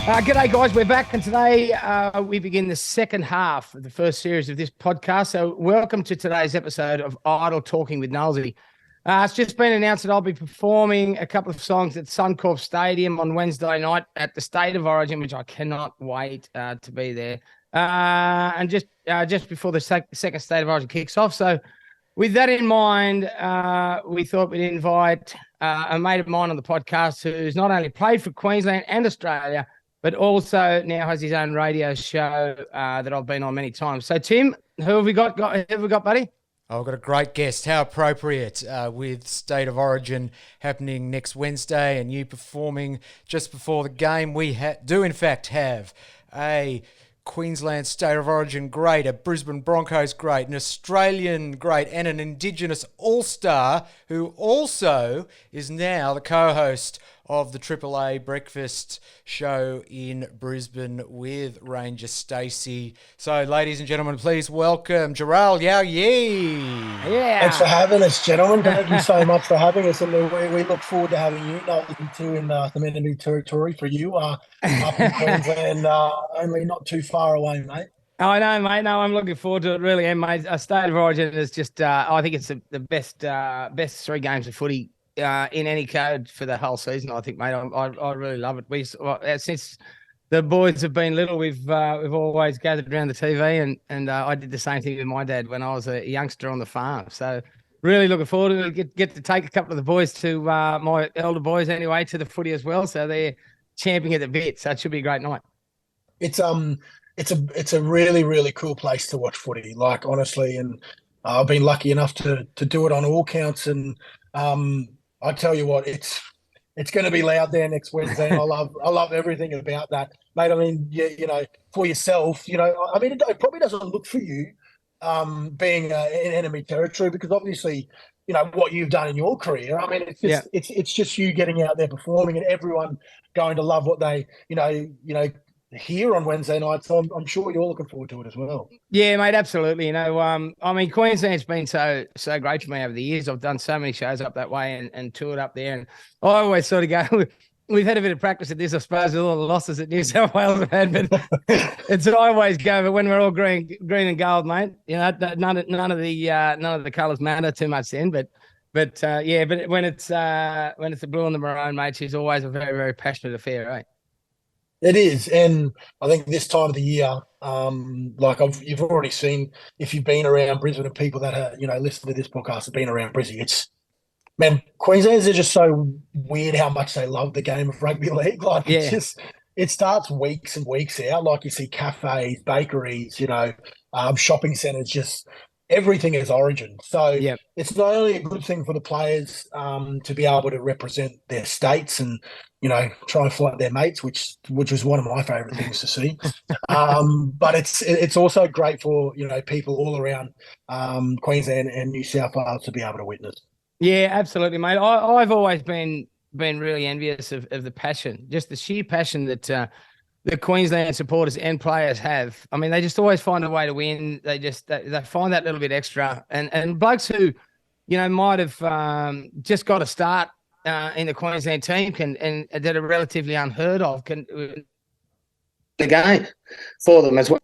G'day, guys. We're back, and today we begin the second half of the first series of this podcast. So welcome to today's episode of Idle Talking with Nollsie. It's just been announced that I'll be performing a couple of songs at Suncorp Stadium on Wednesday night at the State of Origin, which I cannot wait to be there. And just before the second State of Origin kicks off. So with that in mind, we thought we'd invite a mate of mine on the podcast who's not only played for Queensland and Australia, but also now has his own radio show that I've been on many times. So, Tim, who have we got? Who have we got, buddy? I've got a great guest. How appropriate with State of Origin happening next Wednesday and you performing just before the game. We do, in fact, have a Queensland State of Origin great, a Brisbane Broncos great, an Australian great, and an Indigenous All-Star who also is now the co-host of the Triple A breakfast show in Brisbane with Ranger Stacey. So, ladies and gentlemen, please welcome Jharal Yow Yeh. Yeah. Thanks for having us, gentlemen. Thank you so much for having us, and we look forward to having you. Nollsie too in the enemy territory for you up in Queensland, only not too far away, mate. I know, mate. No, I'm looking forward to it, really. And, mate, a State of Origin is just, I think it's the best three games of footy in any code for the whole season. I think, mate, I really love it. Since the boys have been little, we've always gathered around the TV, and I did the same thing with my dad when I was a youngster on the farm. So really looking forward to it. Get to take a couple of the boys to my elder boys anyway to the footy as well. So they're champing at the bit. So it should be a great night. It's a really, really cool place to watch footy, like, honestly, and I've been lucky enough to do it on all counts, and I tell you what, it's going to be loud there next Wednesday. And I love everything about that, mate. I mean, you know, for yourself, you know, I mean, it probably doesn't look for you being in enemy territory, because obviously, you know, what you've done in your career. I mean, it's just you getting out there performing, and everyone going to love what they, you know, here on Wednesday night. So I'm sure you're looking forward to it as well. Yeah, mate, absolutely. You know, I mean, Queensland's been so great for me over the years. I've done so many shows up that way and toured up there, and I always sort of go, we've had a bit of practice at this, I suppose, with all the losses that New South Wales have had, but it's I always go, but when we're all green and gold, mate, you know, none of the colours matter too much then, but when it's the blue and the maroon, mate, she's always a very, very passionate affair, right? It is, and I think this time of the year, you've already seen, if you've been around Brisbane, and people that listen to this podcast have been around Brisbane. Queenslanders are just so weird how much they love the game of rugby league. Like, it starts weeks and weeks out. Like, you see cafes, bakeries, shopping centres, just everything is Origin. So it's not only a good thing for the players to be able to represent their states and, you know, try and fight their mates, which was one of my favourite things to see. But it's also great for, you know, people all around Queensland and New South Wales to be able to witness. Yeah, absolutely, mate. I've always been really envious of the passion, just the sheer passion that the Queensland supporters and players have. I mean, they just always find a way to win. They find that little bit extra. And blokes who, you know, might have just got a start in the Queensland team and that are relatively unheard of can the game for them as well.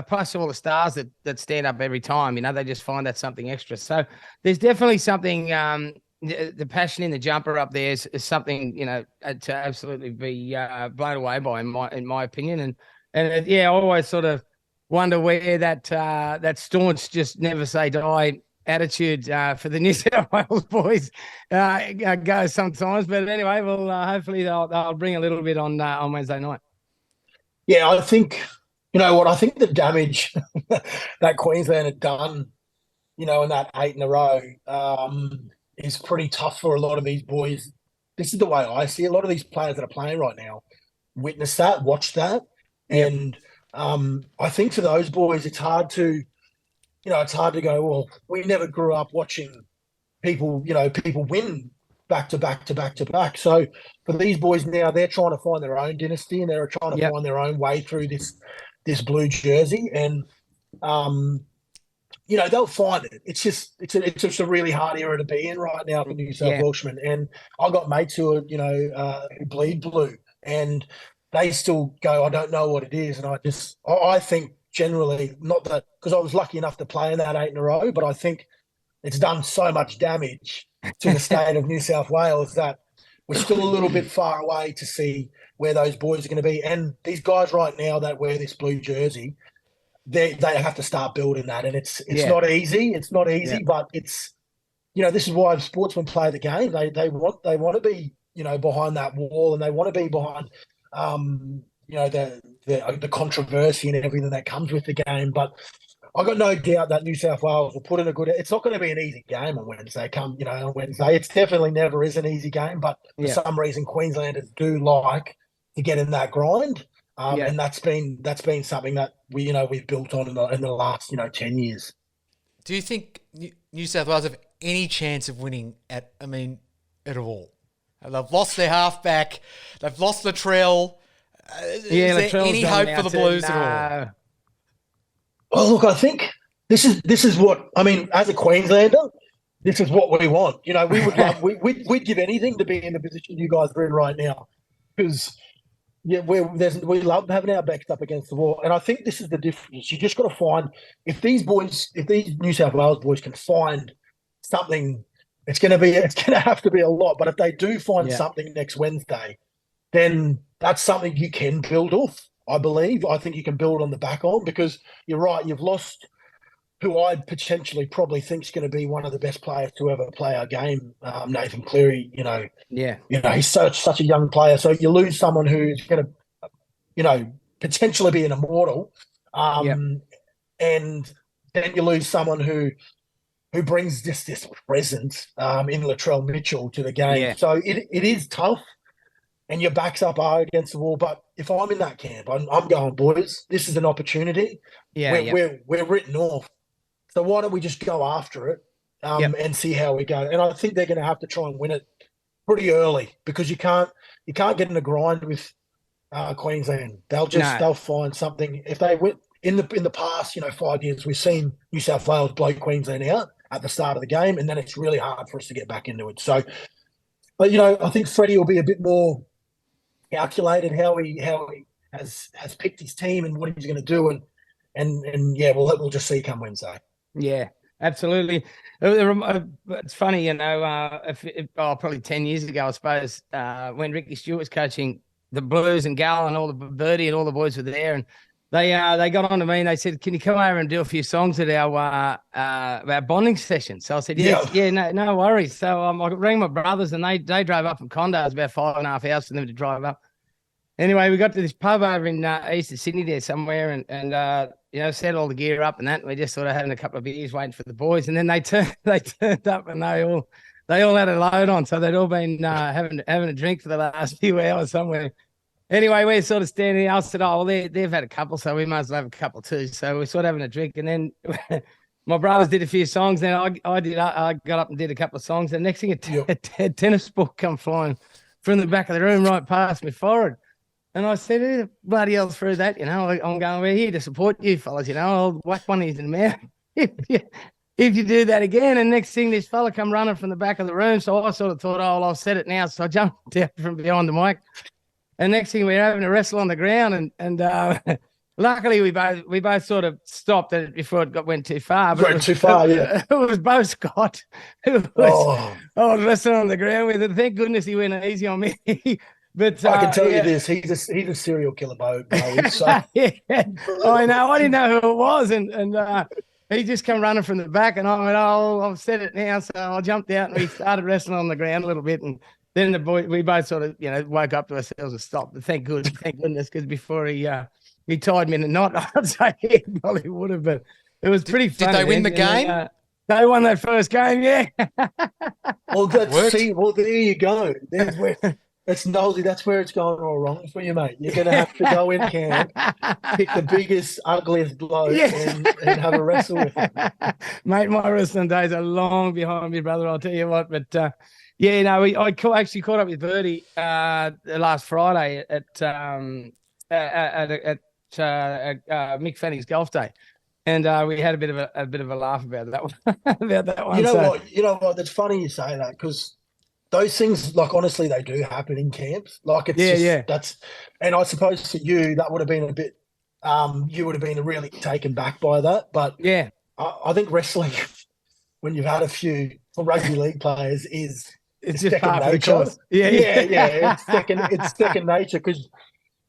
Plus all the stars that stand up every time, you know, they just find that something extra. So there's definitely something, the passion in the jumper up there is something, you know, to absolutely be blown away by in my opinion. And I always sort of wonder where that staunch just never say die attitude for the New South Wales boys goes sometimes. But anyway, well, hopefully they'll bring a little bit on Wednesday night. Yeah, I think, you know what, I think the damage that Queensland had done, you know, in that 8 in a row is pretty tough for a lot of these boys. This is the way I see it. A lot of these players that are playing right now witness that, watch that. And I think for those boys, it's hard to go, well, we never grew up watching people win back to back to back to back. So for these boys now, they're trying to find their own dynasty and they're trying to find their own way through this blue jersey. And, you know, they'll find it. It's just a really hard era to be in right now for New South Welshmen. And I've got mates who are, who bleed blue. And they still go, I don't know what it is. And I think generally, not that, because I was lucky enough to play in that 8 in a row, but I think it's done so much damage to the state of New South Wales that we're still a little bit far away to see where those boys are going to be. And these guys right now that wear this blue jersey, they have to start building that. And it's not easy. It's not easy, but it's, this is why sportsmen play the game. They want to be, behind that wall, and they want to be behind, the controversy and everything that comes with the game. But I've got no doubt that New South Wales will put in a good. It's not going to be an easy game on Wednesday. On Wednesday, it's definitely never is an easy game. But for some reason, Queenslanders do like to get in that grind, and that's been something that we've built on in the last 10 years. Do you think New South Wales have any chance of winning at all? They've lost their halfback. They've lost Latrell. Is there any hope for the Blues at all? Well, look, I think this is what as a Queenslander, this is what we want. We would love we'd give anything to be in the position you guys are in right now, because we love having our backs up against the wall. And I think this is the difference. You just got to find if these New South Wales boys can find something. It's going to have to be a lot, but if they do find something next Wednesday, then that's something you can build off. I believe. I think you can build on the back on, because you're right. You've lost who I potentially probably think is going to be one of the best players to ever play our game, Nathan Cleary. He's such a young player. So you lose someone who's going to, potentially be an immortal, and then you lose someone who brings this presence in Latrell Mitchell to the game. Yeah. So it is tough, and your backs up are against the wall. But if I'm in that camp, I'm going, boys, this is an opportunity. We're written off. So why don't we just go after it and see how we go? And I think they're going to have to try and win it pretty early, because you can't get in a grind with Queensland. They'll find something. If they win in the past, 5 years, we've seen New South Wales blow Queensland out at the start of the game, and then it's really hard for us to get back into it. So, but I think Freddie will be a bit more calculated how he has picked his team and what he's going to do, and we'll just see come Wednesday. Yeah, absolutely. It's funny, probably 10 years ago, I suppose, when Ricky Stewart was coaching the Blues and Gal and all the Birdie and all the boys were there, and they got on to me and they said, "Can you come over and do a few songs at our bonding session?" So I said, no worries. So I rang my brothers, and they drove up from Condo. It was about 5.5 hours for them to drive up. Anyway, we got to this pub over in east of Sydney there somewhere, and set all the gear up and that. And we just sort of having a couple of beers waiting for the boys, and then they turned up, and they all had a load on, so they'd all been having a drink for the last few hours somewhere. Anyway, we're sort of standing. I said, "Oh, well, they've had a couple, so we might as well have a couple too." So we're sort of having a drink, and then my brothers did a few songs. Then I got up and did a couple of songs. And next thing, a tennis ball come flying from the back of the room right past me forward. And I said, "Who the bloody hell threw that?" I'm going, "We're here to support you fellas. I'll whack one of these in the mouth if you do that again." And next thing, this fella come running from the back of the room. So I sort of thought, "Oh, well, I'll set it now." So I jumped out from behind the mic. And next thing, we were having a wrestle on the ground, and luckily we both sort of stopped it before it went too far. But it was Bo Scott who was wrestling on the ground with it. Thank goodness he went easy on me. But I can tell you this: he's a serial killer, Bo. So. I know. I didn't know who it was, and he just come running from the back, and I went, "Oh, I've said it now." So I jumped out, and we started wrestling on the ground a little bit, and then we both sort of, woke up to ourselves and stopped. But thank goodness, because before he tied me in a knot, I'd say he probably would have. But it was pretty funny. Did they win the game? They won that first game, yeah. Well, there you go. There's where it's Nollsie. That's where it's going all wrong for you, mate. You're going to have to go in camp, pick the biggest, ugliest bloke, and have a wrestle with him. Mate, my wrestling days are long behind me, brother. I'll tell you what, but. I actually caught up with Birdie last Friday at Mick Fanning's golf day, and we had a bit of a laugh about that one. You know what? That's funny you say that, because those things, like, honestly, they do happen in camps. Like, it's that's, and I suppose for you, that would have been a bit, you would have been really taken back by that. But Yeah. I think wrestling, when you've had a few for rugby league players, It's is just second part of the nature. course. Yeah. It's second nature because,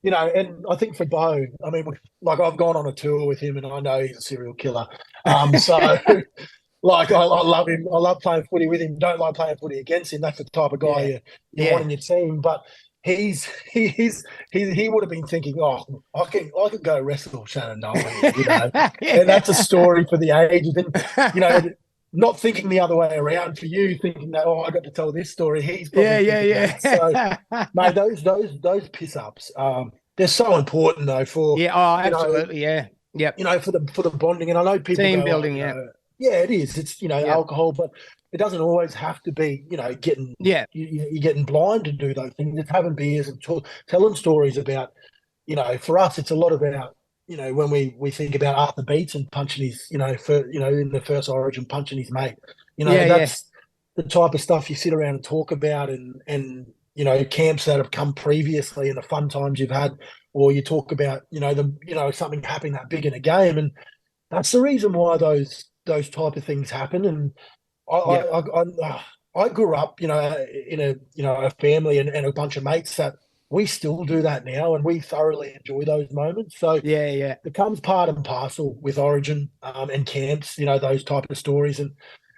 and I think for Bo, I mean, like, I've gone on a tour with him and I know he's a serial killer. So like, I love him. I love playing footy with him. Don't like playing footy against him. That's the type of guy you want in your team. But he would have been thinking, oh, I could go wrestle Shannon Noll, and that's a story for the ages. And not thinking the other way around for you, thinking that, I got to tell this story. He's probably that. So, mate, those piss ups, they're so important though for absolutely, for the bonding. And I know people team go, building, it is. It's alcohol, but it doesn't always have to be getting you're getting blind to do those things. It's having beers and telling stories about for us it's a lot about when we think about Arthur Beats and punching his in the first Origin punching his mate. That's the type of stuff you sit around and talk about, and camps that have come previously and the fun times you've had, or you talk about something happening that big in a game, and that's the reason why those type of things happen. And I grew up in a family and a bunch of mates that we still do that now, and we thoroughly enjoy those moments. So it becomes part and parcel with Origin and camps, those type of stories. And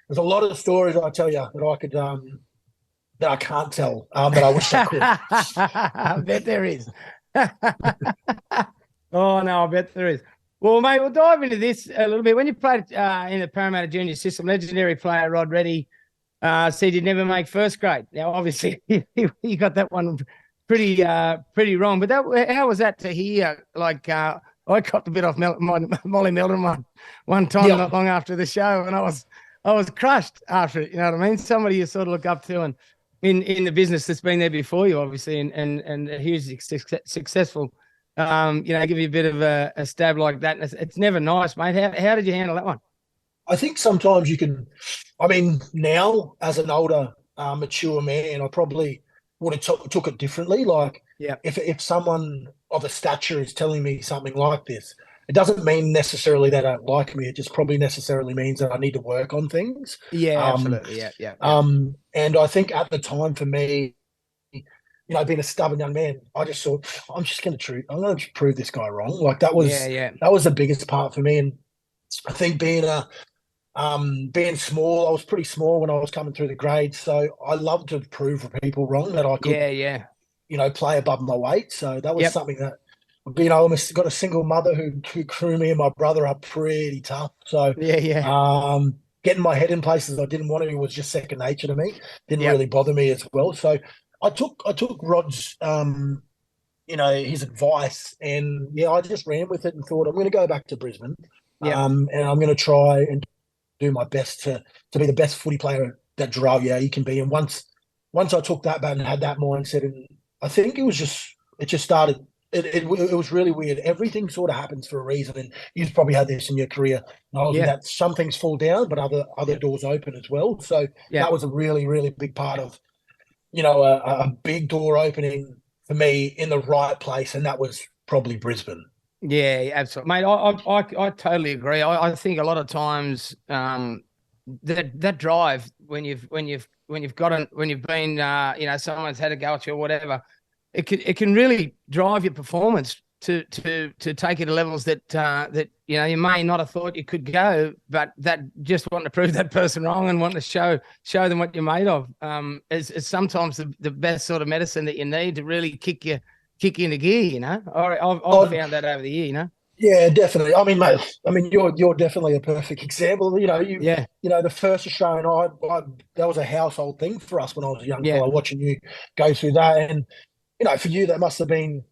there's a lot of stories I tell you that I could that I can't tell, but I wish I could. I bet there is. Oh no, I bet there is. Well, mate, we'll dive into this a little bit. When you played in the Parramatta Junior system, legendary player Rod Reddy said you'd never make first grade. Now, obviously, you got that one pretty wrong. But how was that to hear? Like, I copped a bit off Molly Meldon one time not long after the show, and I was crushed after it. You know what I mean? Somebody you sort of look up to, and in the business that's been there before you, obviously, and hugely successful. Give you a bit of a stab like that. It's never nice, mate. How did you handle that one? I think sometimes you can, now as an older, mature man, I probably would have took it differently. Like, if someone of a stature is telling me something like this, it doesn't mean necessarily they don't like me. It just probably necessarily means that I need to work on things. Yeah, absolutely. Yeah. And I think at the time for me, being a stubborn young man, I just thought, I'm going to prove this guy wrong. Like, that was that was the biggest part for me. And I think being small, I was pretty small when I was coming through the grades, so I loved to prove for people wrong that I could, play above my weight. So that was something that, I almost got a single mother who grew me and my brother up pretty tough. So getting my head in places I didn't want to was just second nature to me. Didn't really bother me as well. So I took Rod's his advice, and I just ran with it and thought, I'm going to go back to Brisbane, and I'm going to try and do my best to be the best footy player that Jharal Yow Yeh can be. And once I took that back and had that mindset, and I think it just started. It was really weird. Everything sort of happens for a reason, and you've probably had this in your career. That some things fall down, but other doors open as well. So that was a really, really big part of, a big door opening for me in the right place, and that was probably Brisbane. Yeah, absolutely, mate. I totally agree. I think a lot of times that drive when you've been someone's had a go at you or whatever, it can really drive your performance to take it to levels that you may not have thought you could go, but that just wanting to prove that person wrong and wanting to show them what you're made of is sometimes the best sort of medicine that you need to really kick you into gear. I've found that over the year. Yeah, definitely. I mean, mate. You're definitely a perfect example. The first Australian, that was a household thing for us when I was a young fellow, watching you go through that. And for you, that must have been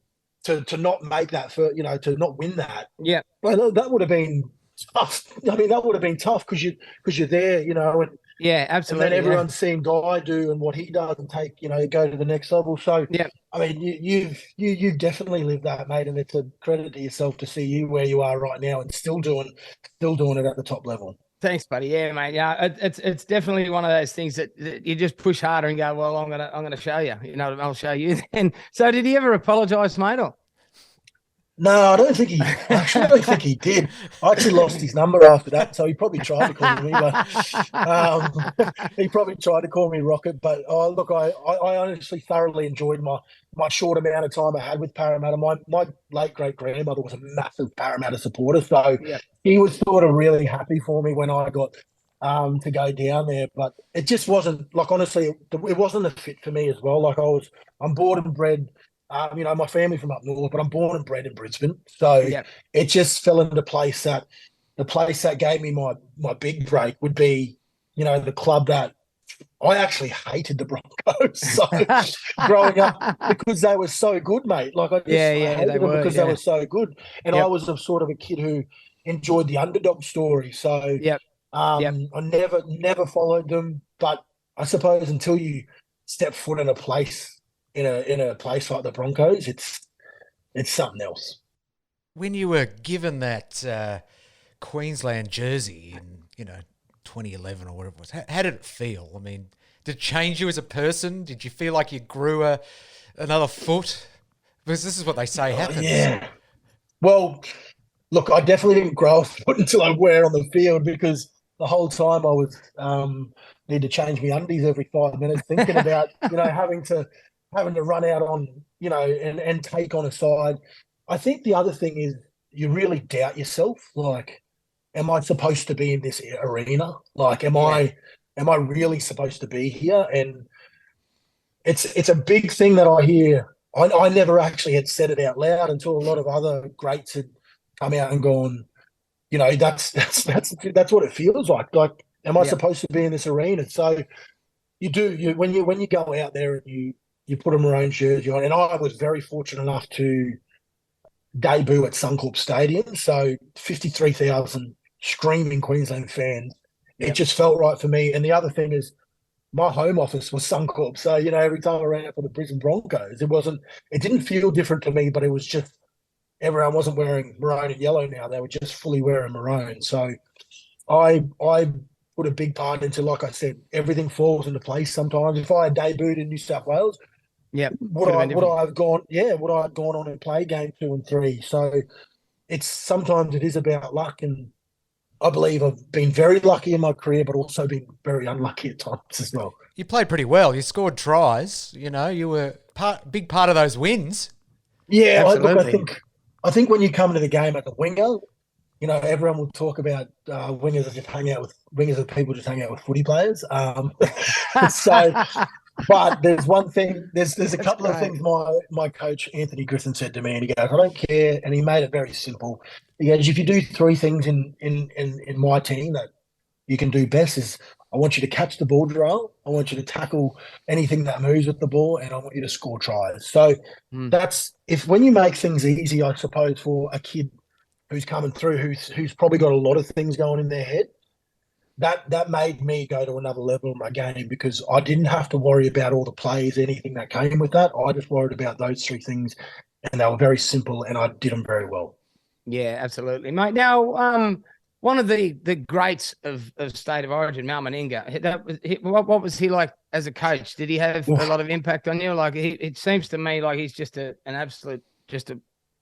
to not make that to not win that. Yeah, well, that would have been tough. I mean, that would have been tough because you're there, and absolutely. And then everyone's seen Guy do and what he does and take, go to the next level. So I mean, you've definitely lived that, mate, and it's a credit to yourself to see you where you are right now and still doing it at the top level. Thanks, buddy. Yeah, mate. Yeah, it's definitely one of those things that you just push harder and go, well, I'm gonna show you. You know, I'll show you then. So, did he ever apologise, mate? Or? No, I don't think he. I actually don't think he did. I actually lost his number after that, so he probably tried to call me, but he probably tried to call me Rocket. But look, I honestly thoroughly enjoyed my short amount of time I had with Parramatta. My late great grandmother was a massive Parramatta supporter, so he was sort of really happy for me when I got to go down there. But it just wasn't like honestly, it wasn't a fit for me as well. Like I'm born and bred. You know, my family from up north, but I'm born and bred in Brisbane. So it just fell into place that the place that gave me my big break would be, you know, the club that I actually hated the Broncos. So growing up, because they were so good, mate. Like I just hated them because they were so good. And I was a sort of a kid who enjoyed the underdog story. So I never followed them. But I suppose until you step foot in a place in a place like the Broncos, it's something else. When you were given that Queensland jersey in 2011 or whatever it was, how did it feel? I mean, did it change you as a person? Did you feel like you grew another foot? Because this is what they say happens. Yeah. Well, look, I definitely didn't grow a foot until I wear on the field, because the whole time I was need to change my undies every 5 minutes, thinking about having to run out on, and take on a side. I think the other thing is you really doubt yourself. Like, am I supposed to be in this arena? Like, am I really supposed to be here? And it's a big thing that I hear. I never actually had said it out loud until a lot of other greats had come out and gone, that's what it feels like. Like, am I supposed to be in this arena? So you do, when you go out there and you put a maroon jersey on. And I was very fortunate enough to debut at Suncorp Stadium. So 53,000 screaming Queensland fans. It just felt right for me. And the other thing is my home office was Suncorp. So, every time I ran out for the Brisbane Broncos, it didn't feel different to me, but it was just, everyone wasn't wearing maroon and yellow now. They were just fully wearing maroon. So I put a big part into, like I said, everything falls into place sometimes. If I had debuted in New South Wales, would I have gone on and play game 2 and 3? So sometimes it is about luck, and I believe I've been very lucky in my career, but also been very unlucky at times as well. You played pretty well. You scored tries. You were big part of those wins. Yeah, I think when you come into the game at the winger, everyone will talk about wingers are people just hang out with footy players. But there's one thing, there's a couple of things my coach, Anthony Griffin, said to me, and he goes, I don't care. And he made it very simple. He goes, if you do 3 things in my team that you can do best, is I want you to catch the ball, Jharal. I want you to tackle anything that moves with the ball, and I want you to score tries. So that's, when you make things easy, I suppose, for a kid who's coming through, who's probably got a lot of things going in their head, that made me go to another level in my game, because I didn't have to worry about all the plays, anything that came with that. I just worried about those 3 things, and they were very simple, and I did them very well. Yeah, absolutely, mate. Now, one of the greats of State of Origin, Mal Meninga, what was he like as a coach? Did he have a lot of impact on you? Like, it seems to me like he's just an absolute,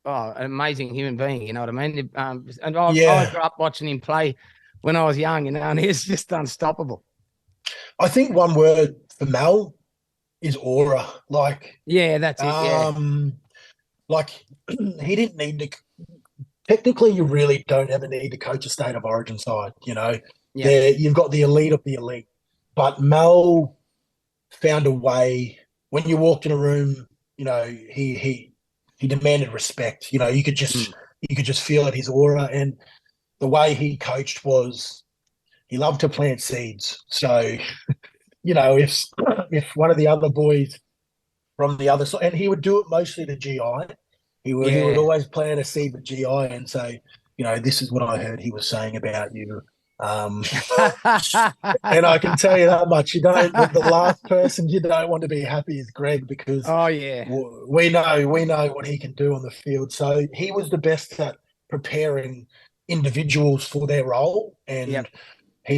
an amazing human being. You know what I mean? And I grew up watching him play when I was young, and he's just unstoppable. I think one word for Mal is aura. Like, that's it. Yeah. Like, he didn't need to. Technically, you really don't ever need to coach a State of Origin side. You've got the elite of the elite, but Mal found a way. When you walked in a room, he demanded respect. You could just feel it, his aura. And the way he coached was, he loved to plant seeds. So, if one of the other boys from the other side, and he would do it mostly to GI, he would always plant a seed with GI and say, this is what I heard he was saying about you. And I can tell you that much. The last person you don't want to be happy is Greg, because we know what he can do on the field. So he was the best at preparing individuals for their role. And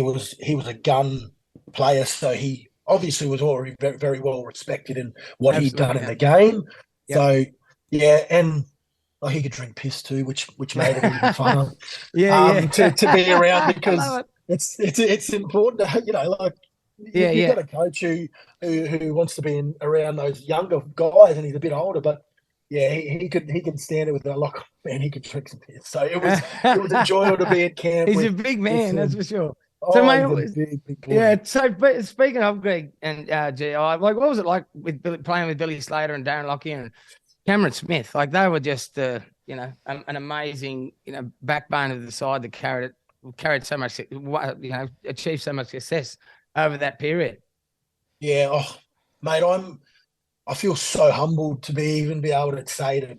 was a gun player, so he obviously was already very, very well respected in what he'd done in the game. Yep. So yeah, and he could drink piss too, which made it even funner. To be around, because it's important to, like, you've got a coach who wants to be around those younger guys, and he's a bit older, but yeah, he can stand it with a lock. Man, he could drink some piss. So it was enjoyable to be at camp. He's a big man, that's for sure. Oh, So, mate, he's a big boy. Yeah. So, but speaking of Greg and GI, like, what was it like with playing with Billy Slater and Darren Lockyer and Cameron Smith? Like, they were just, an amazing, backbone of the side that carried so much, achieved so much success over that period. Yeah, mate, I feel so humbled to be able to say that,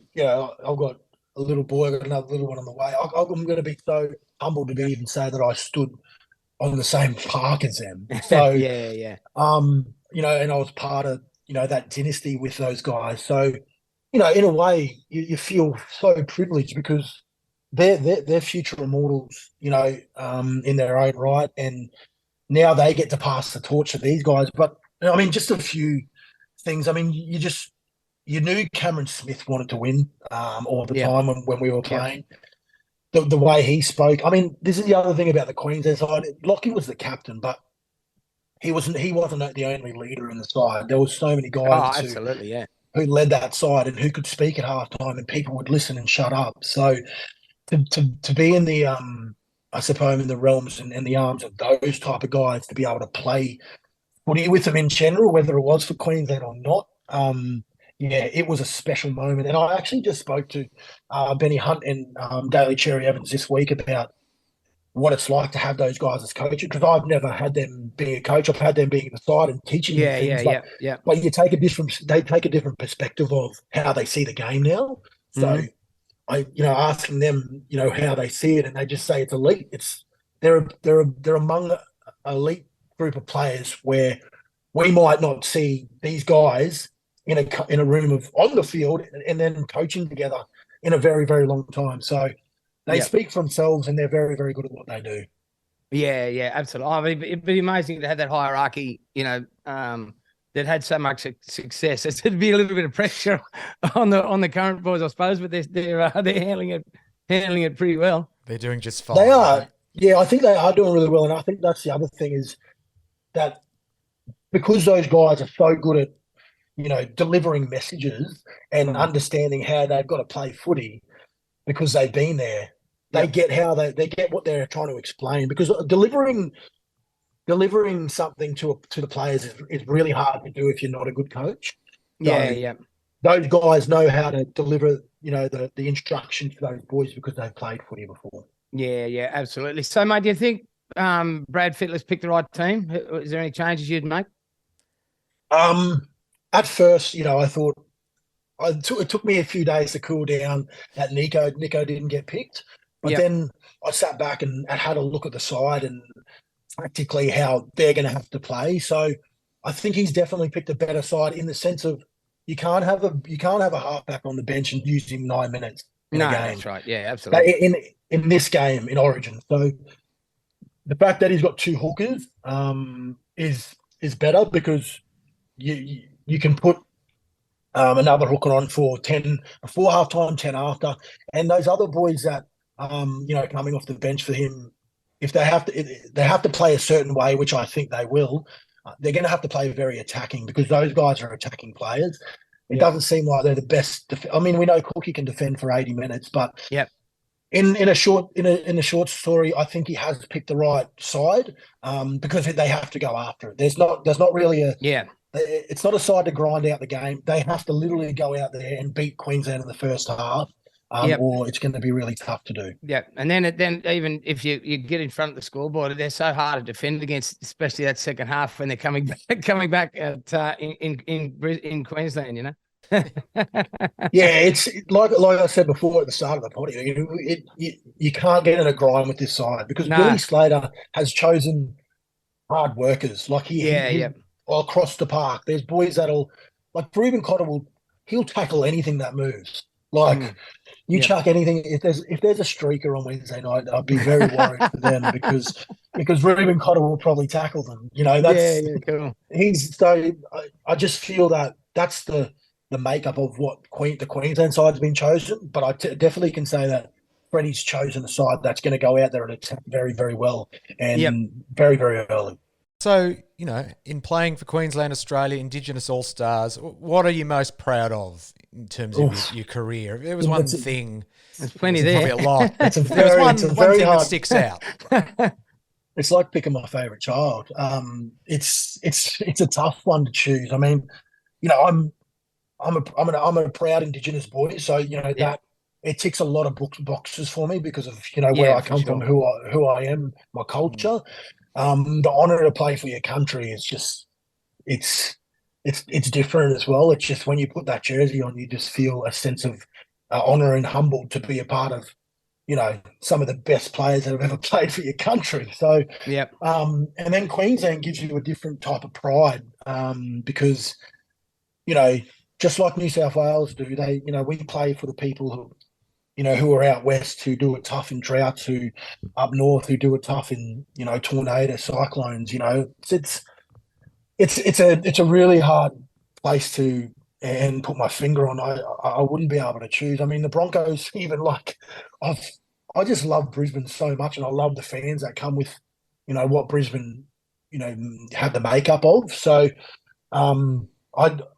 I've got a little boy, I've got another little one on the way. I'm going to be so humbled to be even say that I stood on the same park as them. So yeah. And I was part of, that dynasty with those guys. So, in a way, you feel so privileged because they're future immortals, in their own right, and now they get to pass the torch to these guys. But I mean, just a few things. I mean, you knew Cameron Smith wanted to win all the time when we were playing. The way he spoke. I mean, this is the other thing about the Queensland side. Lockie was the captain, but he wasn't the only leader in the side. There was so many guys who led that side and who could speak at halftime, and people would listen and shut up. So to be in the I suppose in the realms and the arms of those type of guys, to be able to play footy with them in general, whether it was for Queensland or not, it was a special moment. And I actually just spoke to Benny Hunt and Daly Cherry Evans this week about what it's like to have those guys as coaches, because I've never had them being a coach. I've had them being in the side and teaching them things. But they take a different perspective of how they see the game now. So I asking them, how they see it, and they just say it's elite. They're among an elite group of players where we might not see these guys in a room on the field and then coaching together in a very, very long time. So they speak for themselves, and they're very, very good at what they do. Yeah, absolutely. I mean, it'd be amazing to have that hierarchy, that had so much success. It'd be a little bit of pressure on the current boys, I suppose, but they're handling it pretty well. They're doing just fine. They are. Yeah, I think they are doing really well, and I think that's the other thing is that because those guys are so good at delivering messages and understanding how they've got to play footy because they've been there. They get how they get what they're trying to explain, because delivering something to the players is really hard to do if you're not a good coach. Those guys know how to deliver, the instructions to those boys because they've played footy before. Yeah, absolutely. So, mate, do you think Brad Fittler's picked the right team? Is there any changes you'd make? At first, I thought it took me a few days to cool down that Nico didn't get picked. But then I sat back and had a look at the side and practically how they're going to have to play. So I think he's definitely picked a better side in the sense of you can't have a halfback on the bench and use him 9 minutes in a game. That's right. Yeah, absolutely. In this game in Origin, so the fact that he's got two hookers is better, because you can put another hooker on for 10 before halftime, 10 after, and those other boys that coming off the bench for him, if they have to play a certain way, which I think they will, they're going to have to play very attacking, because those guys are attacking players. It doesn't seem like they're the best. I mean, we know Cookie can defend for 80 minutes, but in a short story, I think he has picked the right side, because they have to go after it. There's not really it's not a side to grind out the game. They have to literally go out there and beat Queensland in the first half. Or it's going to be really tough to do. Yeah, and then even if you get in front of the scoreboard, they're so hard to defend against, especially that second half when they're coming back at in Queensland. It's like I said before at the start of the podcast, you can't get in a grind with this side, because Billy Slater has chosen hard workers. Like he across the park. There's boys that'll, like Reuben Cotter he'll tackle anything that moves. Like You Yep. chuck anything. If there's a streaker on Wednesday night, I'd be very worried for them because Ruben Cotter will probably tackle them. You know, Yeah, that's yeah, cool. he's so. I just feel that that's the makeup of what the Queensland side's been chosen. But definitely can say that Freddie's chosen a side that's going to go out there and attack very, very well Yep. and very, very early. So, you know, in playing for Queensland, Australia, Indigenous All-Stars, what are you most proud of in terms of your career? If there was one thing, There's plenty there's there. probably a lot. It's a If there was very, one, it's a one very thing hard. that sticks out. It's like picking my favorite child. It's a tough one to choose. I mean, you know, I'm a proud Indigenous boy, so you know Yeah. that it ticks a lot of boxes for me because of you know where Yeah, I for come from, sure. who I am, my culture. The honor to play for your country is just it's it's different as well. It's just when you put that jersey on, you just feel a sense of honor and humbled to be a part of you know some of the best players that have ever played for your country. So Yep. and then Queensland gives you a different type of pride because you know just like New South Wales do, they you know we play for the people who you know, who are out west who do it tough in droughts, who up north who do it tough in, you know, tornado cyclones. You know, it's a really hard place to and put my finger on. I wouldn't be able to choose. I mean, the Broncos even like I've I just love Brisbane so much, and I love the fans that come with, you know, what Brisbane, you know, have the makeup of. So I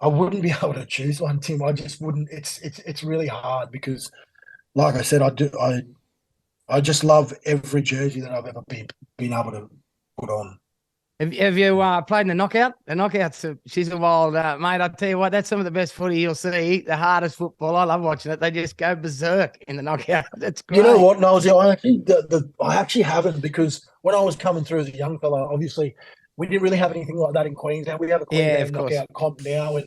wouldn't be able to choose one, Tim. I just wouldn't. It's really hard because like I said, I just love every jersey that I've ever been able to put on. Have you played in the knockout? The knockout's she's a wild mate. I tell you what, that's some of the best footy you'll see. The hardest football. I love watching it. They just go berserk in the knockout. That's great. You know what, Nollsie? I actually haven't because when I was coming through as a young fella, obviously we didn't really have anything like that in Queensland. We have a Yeah, Queensland of course. knockout comp now,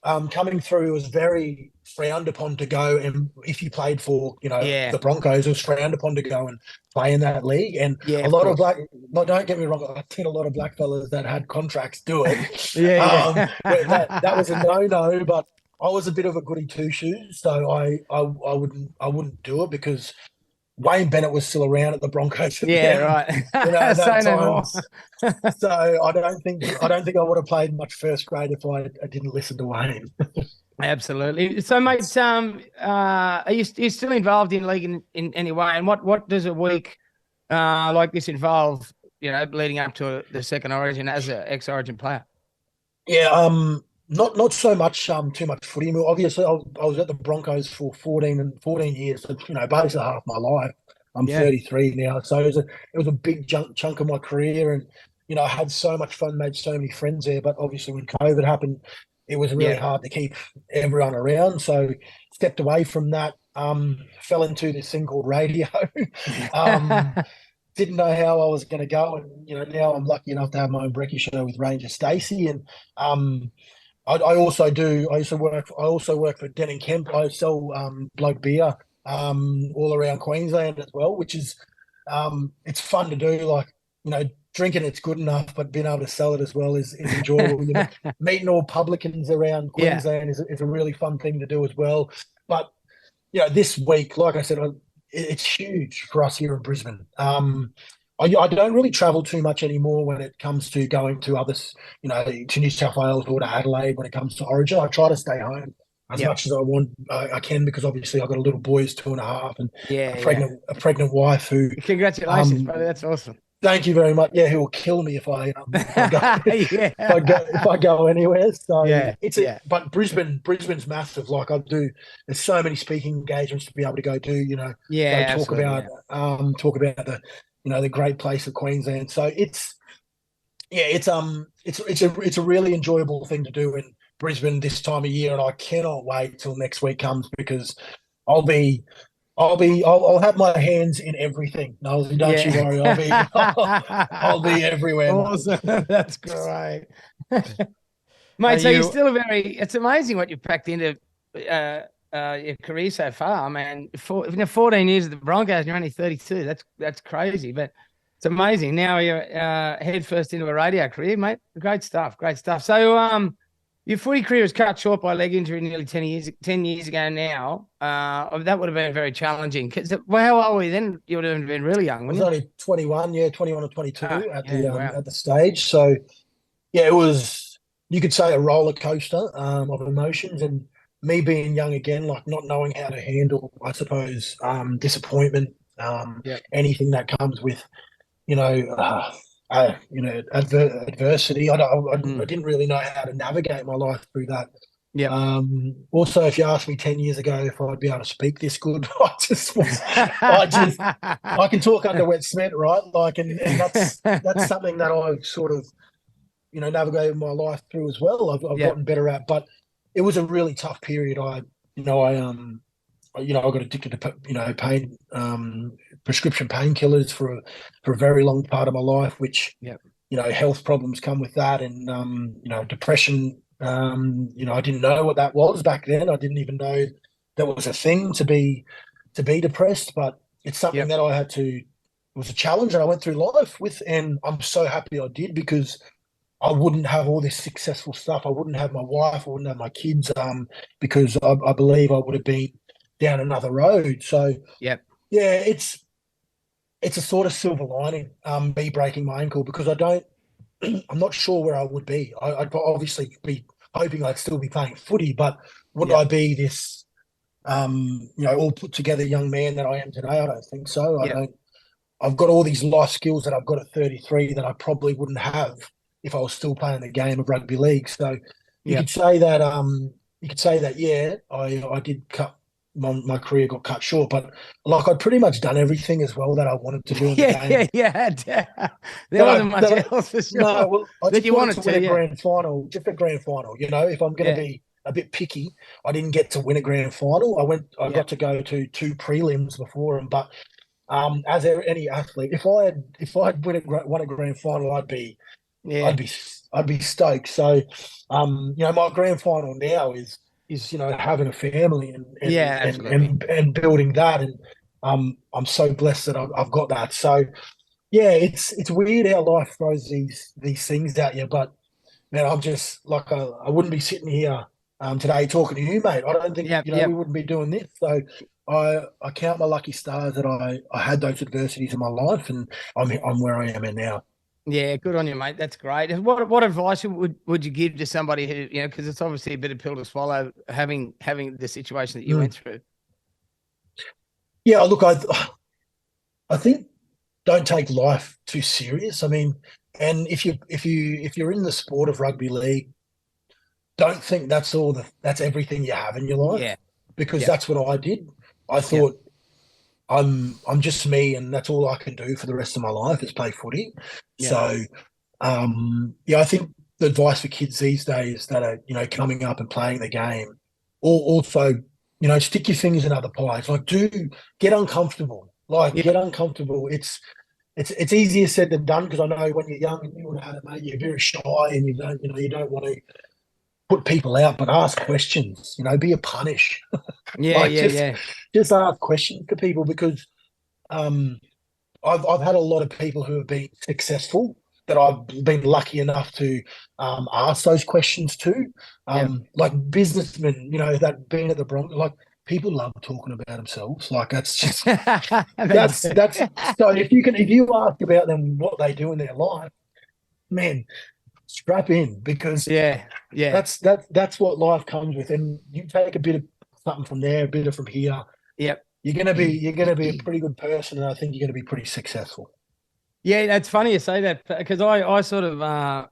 and coming through, it was very frowned upon to go. And if you played for, you know, Yeah. the Broncos, it was frowned upon to go and play in that league. And Yeah, a of lot of course. black, no, don't get me wrong, I've seen a lot of black fellas that had contracts do it. Yeah, That was a yeah. no-no, but I was a bit of a goody two-shoes, so I wouldn't do it because Wayne Bennett was still around at the Broncos Yeah, then, you know, at right. that Say no time. more. So I don't think I would have played much first grade if I didn't listen to Wayne. Absolutely. So, mate, are you still involved in league in any way? And what does a week like this involve? You know, leading up to the second Origin as an ex-Origin player. Yeah, not so much too much footy. I mean, obviously, I was at the Broncos for 14 years. So, you know, basically half my life. I'm Yeah. 33 now, so it was a big chunk of my career, and you know, I had so much fun, made so many friends there. But obviously, when COVID happened, it was really Yeah. hard to keep everyone around. So stepped away from that. Fell into this thing called radio. um, didn't know how I was going to go, and you know, now I'm lucky enough to have my own brekkie show with Ranger Stacey, and I also work for Den and Kemp. I sell bloke beer all around Queensland as well, which is it's fun to do. Like you know, drinking it's good enough, but being able to sell it as well is enjoyable. You know, meeting all publicans around Yeah. Queensland is a really fun thing to do as well. But you know, this week, like I said, it's huge for us here in Brisbane. I don't really travel too much anymore when it comes to going to others, you know, to New South Wales or to Adelaide when it comes to Origin. I try to stay home as Yep. much as I can because obviously I've got a little boy who's 2.5 and Yeah. a pregnant wife who. Congratulations, brother. That's awesome. Thank you very much. Yeah, he will kill me if I go Yeah. if I go anywhere. So Yeah. but Brisbane's massive. Like there's so many speaking engagements to be able to go do. You know, Yeah. go talk about the you know the great place of Queensland. So it's a really enjoyable thing to do in Brisbane this time of year, and I cannot wait till next week comes because I'll have my hands in everything. No, don't you worry. I'll be everywhere. Awesome. That's great. Mate, so it's amazing what you've packed into your career so far, man. 14 years at the Broncos and you're only 32. That's crazy, but it's amazing. Now you're head first into a radio career, mate. Great stuff. So Your footy career was cut short by leg injury nearly 10 years ago now. That would have been very challenging. Well, how old were you then? You would have been really young, I was wouldn't you? only 21, 21 or 22 Wow. at the stage. So yeah, it was, you could say, a roller coaster of emotions, and me being young again, like not knowing how to handle, I suppose, disappointment, Yep. anything that comes with, adversity. I didn't really know how to navigate my life through that. Yep. Also, if you asked me 10 years ago if I'd be able to speak this good, I can talk under wet cement, right? Like, and that's something that I've sort of, navigated my life through as well. I've gotten better at, but it was a really tough period. I got addicted to, pain, prescription painkillers for a very long part of my life, which, health problems come with that. And, depression, I didn't know what that was back then. I didn't even know that was a thing to be depressed, but it's something that it was a challenge that I went through life with. And I'm so happy I did, because I wouldn't have all this successful stuff. I wouldn't have my wife. I wouldn't have my kids, because I believe I would have been down another road. So yeah, it's a sort of silver lining, me breaking my ankle, because I'm not sure where I would be. I'd obviously be hoping I'd still be playing footy, but would I be this, all put together young man that I am today? I don't think so. I've got all these life skills that I've got at 33 that I probably wouldn't have if I was still playing the game of rugby league. So you could say that, I did cut. My career got cut short, but like I'd pretty much done everything as well that I wanted to do in the game. There wasn't much else for sure. No, well, I just you wanted wanted to win a grand final, just a grand final. If I'm going to be a bit picky, I didn't get to win a grand final. I got to go to 2 prelims before them, but as any athlete, if I'd won a grand final, I'd be stoked. So, my grand final now is having a family and building that, and I'm so blessed that I've got that. So yeah, it's weird how life throws these things at you, but man, I'm just like, I wouldn't be sitting here today talking to you, mate. I don't think we wouldn't be doing this. So I count my lucky stars that I had those adversities in my life, and I'm where I am at now. Yeah, good on you, mate. That's great. What advice would you give to somebody who, because it's obviously a bitter pill to swallow, having the situation that you went through? Yeah, look, I think don't take life too serious. I mean, and if you're in the sport of rugby league, don't think that's everything you have in your life. Yeah, because that's what I did. I thought, I'm just me, and that's all I can do for the rest of my life is play footy. Yeah. So, I think the advice for kids these days that are, coming up and playing the game, or also, stick your fingers in other pies. Like, get uncomfortable. Get uncomfortable. It's easier said than done, because I know when you're young and you would have had it, mate, you're very shy and you don't want to put people out, but ask questions. Be a punish. Just ask questions to people, because I've had a lot of people who have been successful that I've been lucky enough to ask those questions to, like businessmen, that being at the Broncos, like people love talking about themselves. Like that's just that's so if you ask about them what they do in their life, man, strap in, because that's what life comes with, and you take a bit of something from there, a bit of from here. Yep. You're gonna be a pretty good person, and I think you're gonna be pretty successful. Yeah, that's funny you say that, because I sort of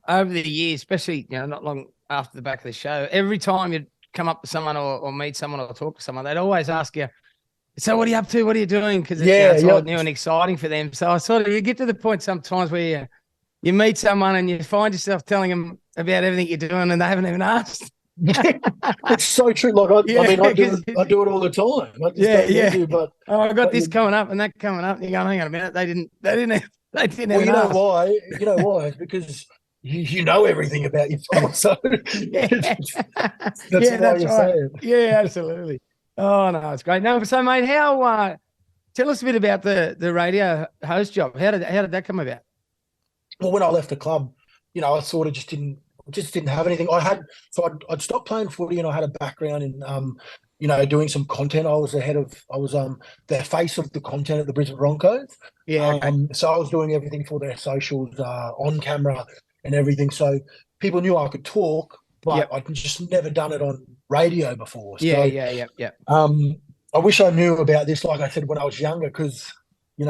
over the years, especially not long after the back of the show, every time you'd come up to someone or meet someone or talk to someone, they'd always ask you, "So what are you up to? What are you doing?" Because it's all new and exciting for them. So I sort of, you get to the point sometimes where you meet someone and you find yourself telling them about everything you're doing, and they haven't even asked. It's so true. Like I do it all the time. I just don't do, but I got this coming up and that coming up. And you go, hang on a minute, they didn't. Well, you know why? You know why? It's because you know everything about yourself. So that's why you say it. Yeah, absolutely. Oh no, it's great. No, so mate, how? Tell us a bit about the radio host job. How did that come about? Well, when I left the club, I sort of just didn't just didn't have anything. I'd stopped playing footy, and I had a background in doing some content. I was the face of the content at the Brisbane Broncos. Yeah. Okay. So I was doing everything for their socials, on camera and everything. So people knew I could talk, but I'd just never done it on radio before. So, Yeah. I wish I knew about this, like I said, when I was younger, because you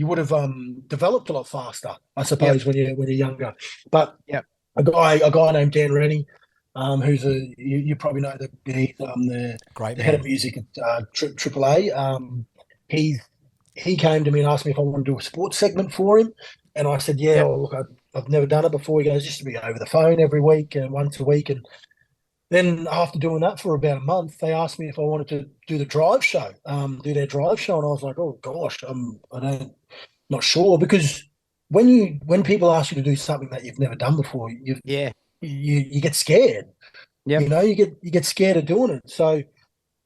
would have developed a lot faster, I suppose, when you're younger. But a guy named Dan Rennie, who's you probably know the head of music at Triple A. He came to me and asked me if I wanted to do a sports segment for him, and I said, yeah. Well, look, I've never done it before. He goes, just to be over the phone every week and once a week. And then after doing that for about a month, they asked me if I wanted to do the drive show, do their drive show, and I was like, oh gosh, not sure, because when people ask you to do something that you've never done before, you get scared. Yeah. You get scared of doing it. So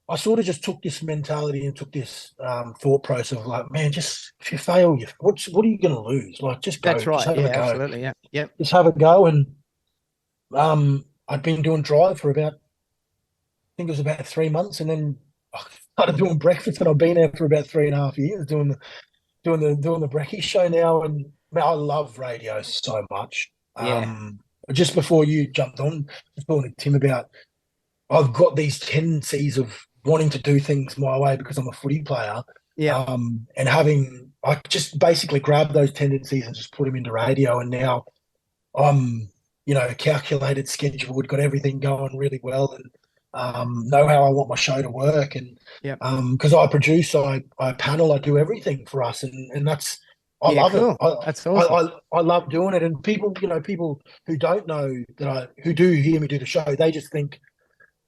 I sort of just took this mentality and took this thought process of like, man, just if you fail, what are you going to lose? Like, just go. That's right. Just have a go. Absolutely. Yeah. Just have a go. And I'd been doing drive for I think it was about 3 months, and then I started doing breakfast, and I've been there for about 3.5 years doing the brekkie show now. And man, I love radio so much. Just before you jumped on, just talking to Tim about, I've got these tendencies of wanting to do things my way because I'm a footy player. And I just basically grabbed those tendencies and just put them into radio. And now I'm, calculated, scheduled, got everything going really well, and know how I want my show to work. And because I produce, I panel, I do everything for us, and that's, I love it. That's awesome. I love doing it. And people who don't know who do hear me do the show, they just think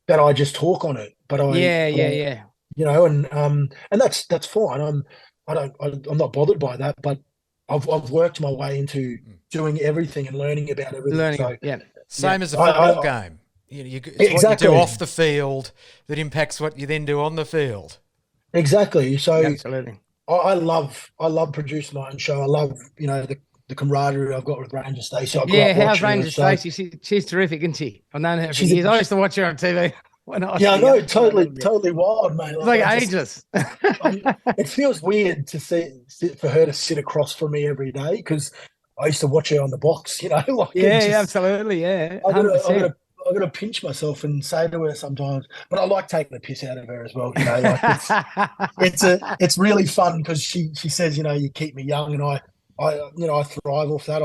that I just talk on it. But and that's fine. I'm not bothered by that. But I've worked my way into doing everything and learning about everything. Same as a football game. It's what you do off the field that impacts what you then do on the field. Exactly. So absolutely. I love producing my own show. I love, the camaraderie I've got with Ranger Stacey. How's Ranger Stacey? She's terrific, isn't she? I've known her for years. I used to watch her on TV. I know, totally wild, mate. It's like ageless. It feels weird for her to sit across from me every day, because I used to watch her on the box, absolutely, yeah. I got to pinch myself and say to her sometimes, but I like taking the piss out of her as well. It's really fun, because she says, you keep me young, and I thrive off that.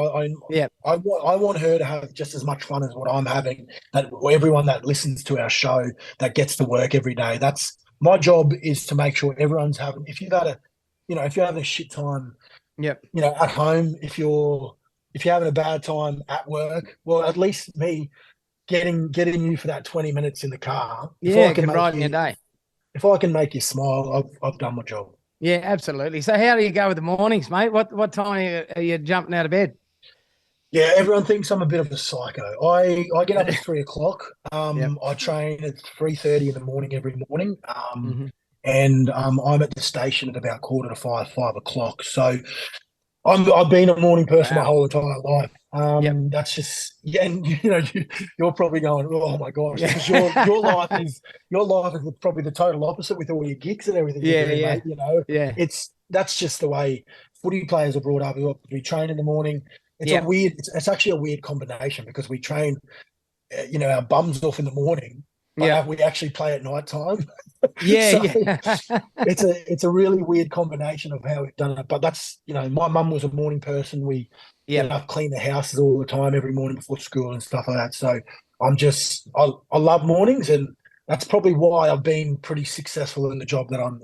I want her to have just as much fun as what I'm having. That everyone that listens to our show, that gets to work every day. That's my job, is to make sure everyone's having. If you're having a shit time, at home, if you're having a bad time at work, well, at least me getting you for that 20 minutes in the car. I can ride in your day. If I can make you smile, I've done my job. Yeah, absolutely. So how do you go with the mornings, mate? What time are you jumping out of bed? Yeah, everyone thinks I'm a bit of a psycho. I get up at 3:00. I train at 3:30 in the morning every morning. And I'm at the station at about 4:45, 5 o'clock. So I've been a morning person my whole entire life. That's just, and you're probably going, oh my gosh, because your life is probably the total opposite with all your gigs and everything. Mate, that's just the way footy players are brought up. We train in the morning. It's actually a weird combination, because we train, our bums off in the morning, but we actually play at night time. It's a really weird combination of how we've done it. But that's, my mum was a morning person. We clean the houses all the time every morning before school and stuff like that. So I love mornings, and that's probably why I've been pretty successful in the job that I'm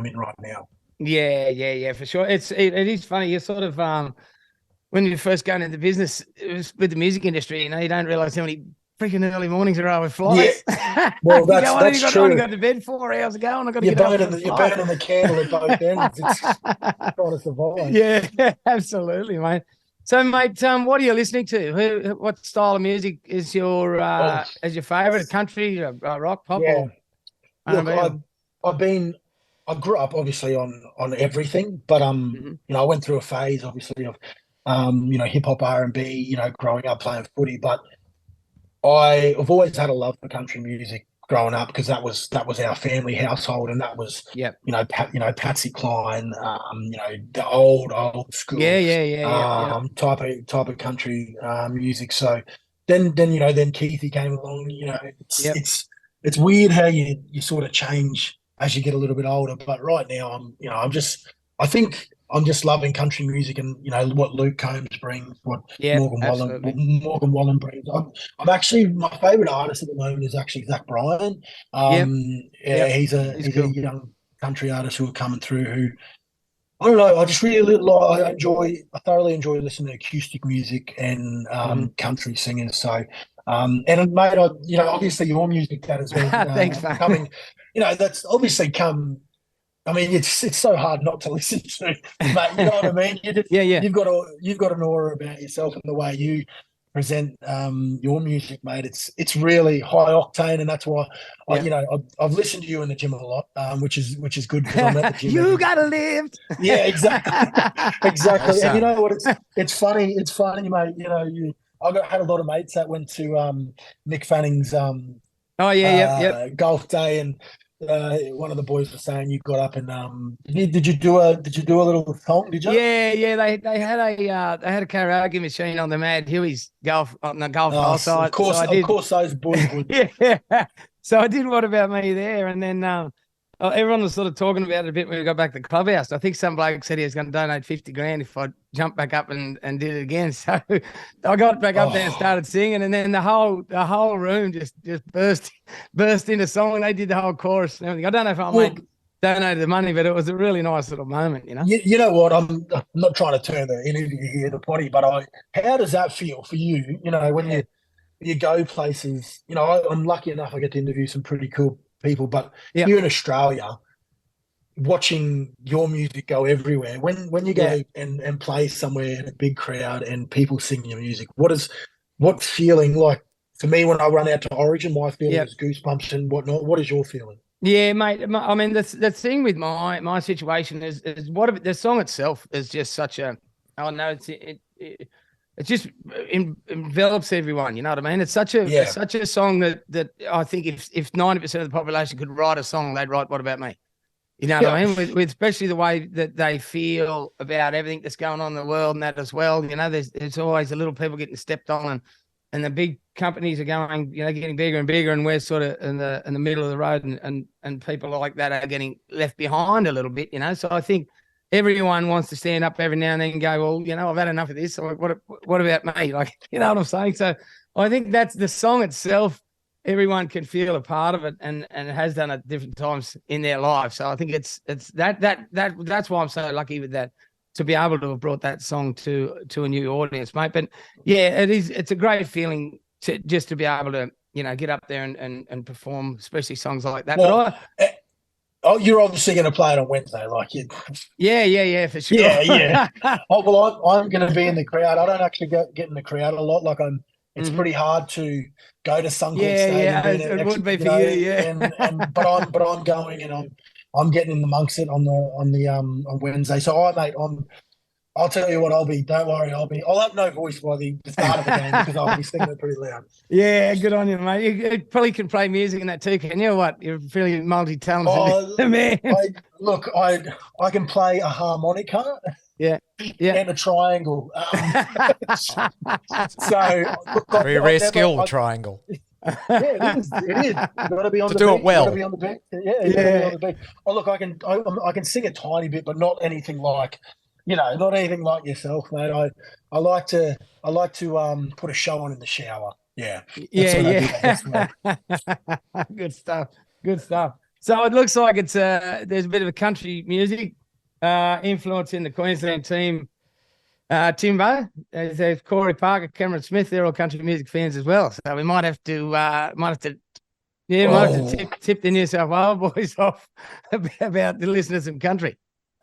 in right now. Yeah, for sure. It is funny. You're sort of when you first go into the business, it was with the music industry, you don't realize how many freaking early mornings there are with flights. Yeah. Well, that's true. I only got to bed 4 hours ago, and I got to get up. You're burning the candle at both ends. It's trying to survive. Yeah, absolutely, mate. So, mate, what are you listening to? What style of music is your favorite? Country, rock, pop? Yeah. Look, I grew up obviously on everything, but I went through a phase obviously of hip hop, R&B, growing up playing footy. But I've always had a love for country music growing up because that was our family household, and that was Yep. Patsy Cline, the old school Yeah. type of country music. So then Keithy came along. Yep. It's weird how you sort of change as you get a little bit older. But right now I think I'm just loving country music, and what Luke Combs brings, what Yep, absolutely. Morgan Wallen brings. I'm actually, my favourite artist at the moment is actually Zach Bryan. Yep. Yeah, Yep. he's He's a cool. young country artist who are coming through. Who I don't know. I just really like. I thoroughly enjoy listening to acoustic music and country singers. So, and mate, obviously your music that has been Thanks, mate. coming. That's obviously come. I mean, it's so hard not to listen to, mate. You know what I mean? Yeah. You've got an aura about yourself and the way you present your music, mate. It's really high octane, and that's why I've listened to you in the gym a lot, which is good because I'm at the gym. You gotta live. Yeah, exactly, exactly. Awesome. And you know what? It's funny, mate. Had a lot of mates that went to Mick Fanning's Oh yeah, yep. golf day, and one of the boys was saying you got up and did you do a little song? Did you? Yeah. They had a karaoke machine on the Mad Huey's golf on the golf hole side. Of course, so of course, those boys would. Yeah. So I did What About Me there, and then everyone was sort of talking about it a bit when we got back to the clubhouse. I think some bloke said he was going to donate 50 grand if I jumped back up and did it again. So I got back up there and started singing, and then the whole room just burst into song, and they did the whole chorus and everything. I don't know if I donated the money, but it was a really nice little moment, You know what? I'm not trying to turn the interview here to potty, but how does that feel for you? When you go places. I'm lucky enough I get to interview some pretty cool people, but here in Australia, watching your music go everywhere. When you go and play somewhere in a big crowd and people sing your music, what feeling like? For me, when I run out to Origin, my feeling is goosebumps and whatnot. What is your feeling? Yeah, mate. I mean, the thing with my situation is what the song itself is just such a. Oh no, it just envelops everyone. You know what I mean? It's such a song that I think if 90% of the population could write a song, they'd write "What About Me." You know what I mean? With especially the way that they feel about everything that's going on in the world and that as well. There's always the little people getting stepped on, and the big companies are going, getting bigger and bigger, and we're sort of in the middle of the road, and people like that are getting left behind a little bit. So I think everyone wants to stand up every now and then and go, well, I've had enough of this. So what about me? You know what I'm saying? So I think that's the song itself. Everyone can feel a part of it, and it has done at different times in their life. So I think it's that's why I'm so lucky with that, to be able to have brought that song to a new audience, mate. But yeah, it's a great feeling to be able to get up there and perform, especially songs like that. Well, you're obviously going to play it on Wednesday, Yeah, for sure. Yeah. I'm going to be in the crowd. I don't actually get in the crowd a lot. It's pretty hard to go to Suncorp Stadium. Yeah, it would be for you. Yeah, but I'm going, and I'm getting in amongst it on Wednesday. So I'll tell you what, don't worry, I'll have no voice by the start of the game because I'll be singing it pretty loud. Yeah, good on you, mate. You probably can play music in that too, can you? What? You're fairly multi-talented, man. I can play a harmonica. Yeah. And a triangle. Very rare skill, triangle. Yeah, it is. You've got to be on to the do beat. it well. You've got to be on the beat. Yeah. Be on the beat. Oh, look, I can sing a tiny bit, but not anything like, not anything like yourself, mate. I like to put a show on in the shower. Yeah. Good stuff. So it looks like there's a bit of a country music influence in the Queensland team. Timbo, there's Corey Parker, Cameron Smith. They're all country music fans as well. So we might have to tip the New South Wales boys off about the listening to some country.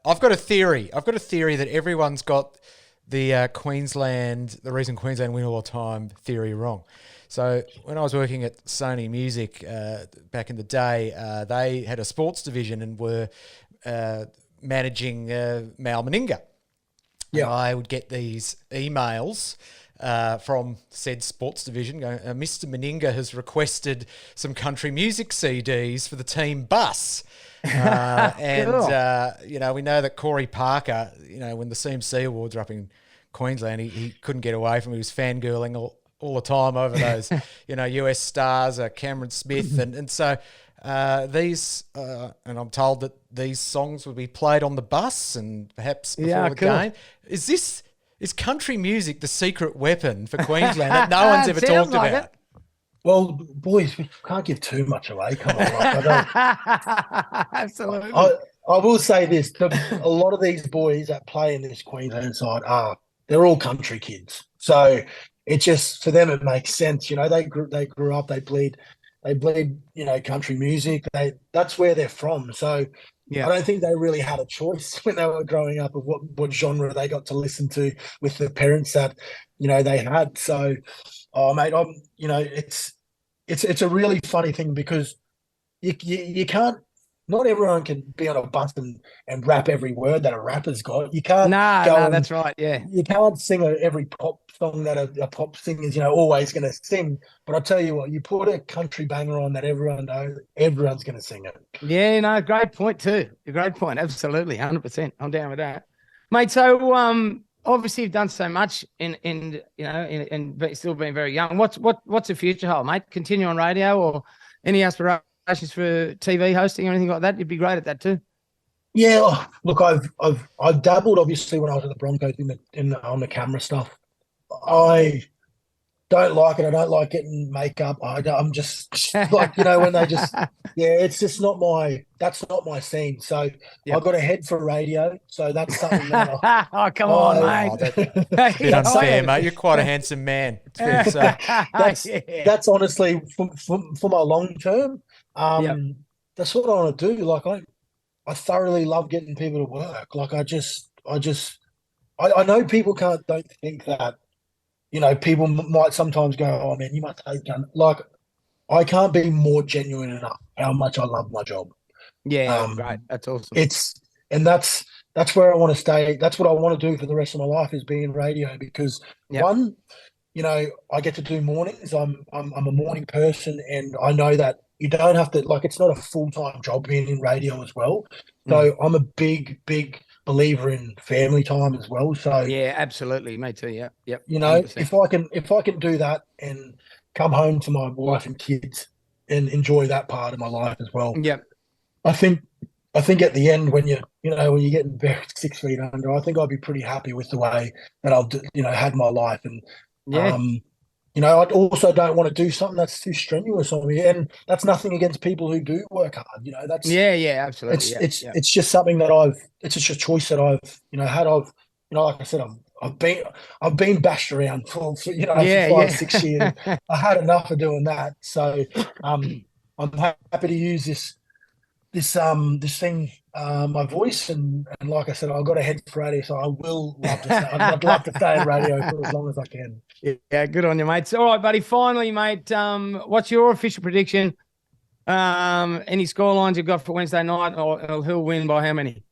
I've got a theory that everyone's got the the reason Queensland win all the time theory wrong. So when I was working at Sony Music back in the day, they had a sports division and were managing Mal Meninga. and I would get these emails from said sports division going, Mr. Meninga has requested some country music CDs for the team bus. And, you know, we know that Corey Parker, you know, when the CMC Awards were up in Queensland, he couldn't get away from it. He was fangirling all the time over those, you know, US stars, Cameron Smith. And so these, and I'm told that these songs would be played on the bus and perhaps before the game. Is country music the secret weapon for Queensland that no one's ever talked about? Well, boys, we can't give too much away. Come on. Absolutely. I will say this. A lot of these boys that play in this Queensland side they're all country kids. So it just, for them, it makes sense. You know, they grew up, they bleed, you know, country music. That's where they're from. So I don't think they really had a choice when they were growing up of what genre they got to listen to with the parents that, you know, they had. So, mate, you know, it's a really funny thing because you can't. Not everyone can be on a bus and rap every word that a rapper's got. You can't. No, that's right. Yeah, you can't sing every pop song that a pop singer's, you know, always going to sing. But I tell you what, you put a country banger on that everyone knows, everyone's going to sing it. Yeah, no, great point too. A great point. Absolutely, 100%. I'm down with that, mate. So, obviously you've done so much in you know, in still being very young. What's the future hold, mate? Continue on radio or any aspirations for TV hosting or anything like that? You'd be great at that too. Yeah, look, I've dabbled obviously when I was at the Broncos on the camera stuff. I don't like it. I don't like getting makeup. I'm just like, you know, when they just it's just not that's not my scene. So I've got a head for radio. So that's something that oh, come on, mate. Bit unfair, mate. You're quite a handsome man. It's fair to say. That's honestly for my long term. That's what I want to do. Like I thoroughly love getting people to work. Like I know people don't think that, you know, people might sometimes go, oh man, you must hate gun. Like I can't be more genuine enough how much I love my job. Yeah, right. That's awesome. That's where I want to stay. That's what I want to do for the rest of my life is being radio because one, you know, I get to do mornings. I'm a morning person and I know that you don't have to, like, it's not a full-time job being in radio as well. So I'm a big believer in family time as well. So yeah, absolutely, me too. Yeah, yep. You know, 100%. if I can do that and come home to my wife and kids and enjoy that part of my life as well. Yep. I think at the end when you're getting buried 6 feet under, I think I'll be pretty happy with the way that I'll had my life and you know, I also don't want to do something that's too strenuous on me, and that's nothing against people who do work hard. You know, that's absolutely. It's just something that it's just a choice that I've had. Like I said, I've been bashed around for 5-6 years. I had enough of doing that, so I'm happy to use this thing, my voice, and like I said, I've got a head for radio, so I will love to stay. I'd love to stay in radio for as long as I can. Yeah, good on you, mate. So, all right, buddy. Finally, mate, what's your official prediction? Any scorelines you've got for Wednesday night, or who'll win by how many?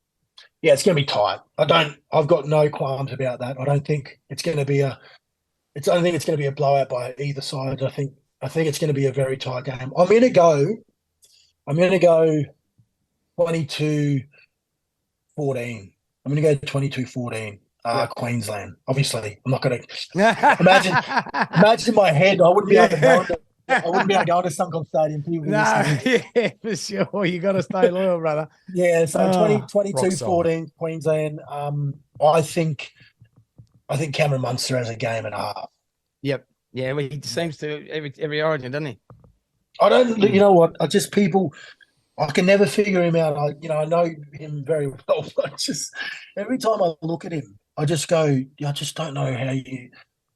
Yeah, it's going to be tight. I've got no qualms about that. I don't think it's going to be a blowout by either side. I think it's going to be a very tight game. I'm going to go 22-14. I'm going to go 22-14. Queensland. Obviously, I'm not going to imagine my head. I wouldn't be able to go into Suncorp Stadium. Yeah, for sure. You got to stay loyal, brother. Yeah, so 22-14 Queensland. I think Cameron Munster has a game and a half. Yep. Yeah, well, he seems to every Origin, doesn't he? I don't. You know what? I can never figure him out. I know him very well. But just every time I look at him, I just go, I just don't know how you.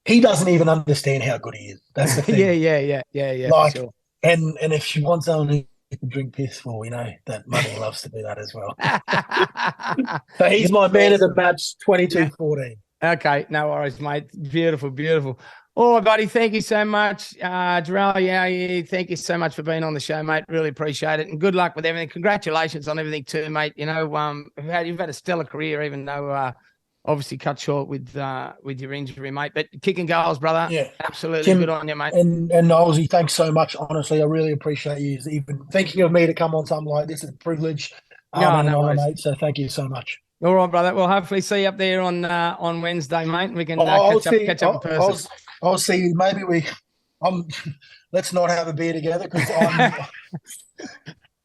He doesn't even understand how good he is. That's the thing. Yeah. Like, sure. and if you want someone who can drink piss for, that Money loves to do that as well. So he's my man of the match, 22-14. Okay, no worries, mate. Beautiful, beautiful. All right, buddy. Thank you so much. Jharal Yow Yeh, thank you so much for being on the show, mate. Really appreciate it. And good luck with everything. Congratulations on everything too, mate. You know, you've had a stellar career, even though obviously cut short with your injury, mate. But kicking goals, brother. Yeah. Absolutely Tim, good on you, mate. And Nollsie, thanks so much. Honestly, I really appreciate you even thinking of me to come on something like this. It's a privilege and an honor, mate. So thank you so much. All right, brother. We'll hopefully see you up there on Wednesday, mate. We can catch up in person. I'll see you. Maybe let's not have a beer together because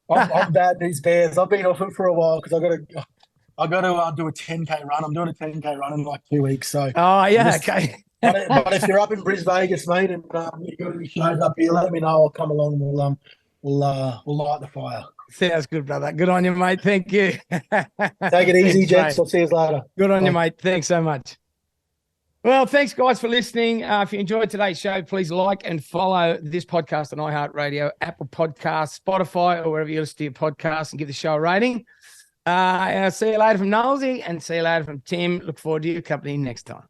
I'm bad news bears. I've been off it for a while because I got to do a 10K run. I'm doing a 10K run in like 2 weeks. So okay. But if you're up in Brisbane, Vegas, mate, and you've got any shows up here, let me know. I'll come along and we'll light the fire. Sounds good, brother. Good on you, mate. Thank you. Take it easy, gents. I'll see you later. Good on you, mate. Thanks so much. Well, thanks, guys, for listening. If you enjoyed today's show, please like and follow this podcast on iHeartRadio, Apple Podcasts, Spotify, or wherever you listen to your podcasts, and give the show a rating. I'll see you later from Nollsie and see you later from Tim. Look forward to your company next time.